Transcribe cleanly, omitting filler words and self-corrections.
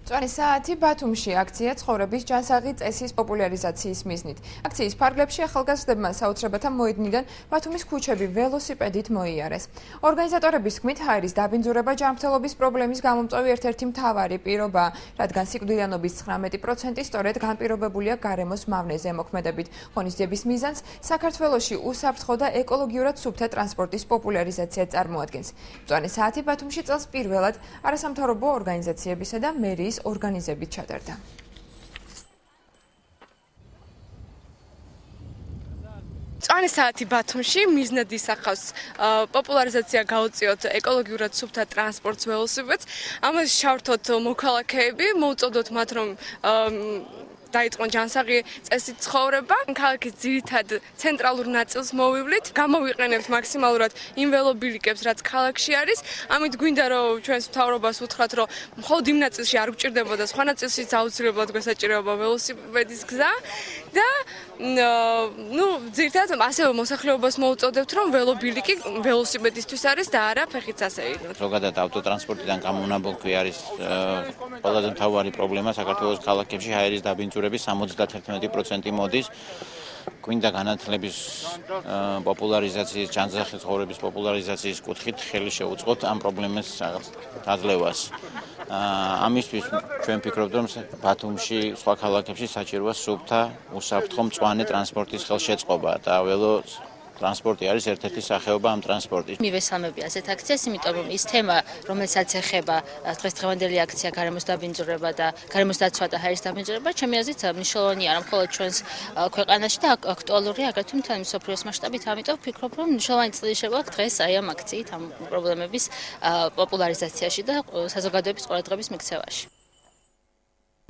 მწვანე საათი ბათუმში აქცია ცხოვრების ჯანსაღი წესის პოპულარიზაციის მიზნით. აქციის ფარგლებში ახალგაზრდებმა საოცრებათა მოედნიდან ბათუმის ქუჩები ველოსიპედით მოიარეს. ორგანიზატორების თქმით, ჰაერის დაბინძურება ჯანმრთელობის პრობლემის გამომწვევი ერთ-ერთი მთავარი პირობაა, რადგან სიკვდილიანობის 19% სწორედ განპირობებულია გარემოს მავნეზე მოქმედებით. ღონისძიების მიზანს საქართველოში უსაფრთხო და ეკოლოგიურად სუფთა ტრანსპორტის პოპულარიზაცია წარმოადგენს. მწვანე საათი ბათუმში წელს პირველად არასამთავრობო ორგანიზაციებისა და მერიის ორგანიზებით ჩატარდა. მწვანე საათი ბათუმში მიზნად ისახავს პოპულარიზაცია გაუწიოთ ეკოლოგიურად სუფთა ტრანსპორტს ველოსიპედს. ამას ჩავრთოთ მოქალაქეები, მოუწოდოთ მათ რომ დაიწყონ ჯანსაღი წესით ცხოვრება. ქალაქის ძირითად ცენტრალურ ნაწილს მოვივლით, გამოვიყენებთ მაქსიმალურად იმ ველობილიკებს, რაც ქალაქში არის. ამით გვინდა რომ ჩვენს მთავრობას უთხრათ, რომ მხოლოდ იმ ნაწილში არ გვჭირდებოდა, სხვა ნაწილშიც აუცილებლად გვესაჭიროება ველოსიპედის გზა და ძირითადად ასევე მოსახლეობას მოუწოდებთ, რომ ველობილიკი ველოსიპედისთვის არის და არა ფეხით წასეიდნოთ. ზოგადად ავტოტრანსპორტიდან გამონაბოლქვი არის ყველაზე მთავარი პრობლემა საქართველოს ქალაქებში ჰაერის დაბინძურების 71% მოდის. გვინდა განათლების პოპულარიზაციის, ჯანსაღი ცხოვრების პოპულარიზაციის კუთხით ხელი შეუწყოთ ამ პრობლემის დაძლევას. ამისთვის ჩვენ ვფიქრობთ, რომ ბათუმში, სხვა ქალაქებში საჭიროა სუფთა, უსაფრთხო მწვანე ტრანსპორტის ხელშეწყობა და ტრანსპორტი არის ერთ-ერთი სახეობა ამ ტრანსპორტის. მივესალმები ასეთ აქციას, იმიტომ რომ ის თემა, რომელსაც ეხება დღესდღევანდელი აქცია გარემოს დაბინძურება და გარემოს დაცვა და ჰაერის დაბინძურება, ჩემი აზრით მნიშვნელოვანია არა მხოლოდ ჩვენს ქვეყანაში და აქტუალურია აგრეთვე მთელი მსოფლიოს მასშტაბით, ამიტომ ვფიქრობ, რომ მნიშვნელოვანი წილი შეგვაქვს დღეს აი ამ აქციით ამ პრობლემების პოპულარიზაციაში და საზოგადოების ყურადღების მიქცევაში.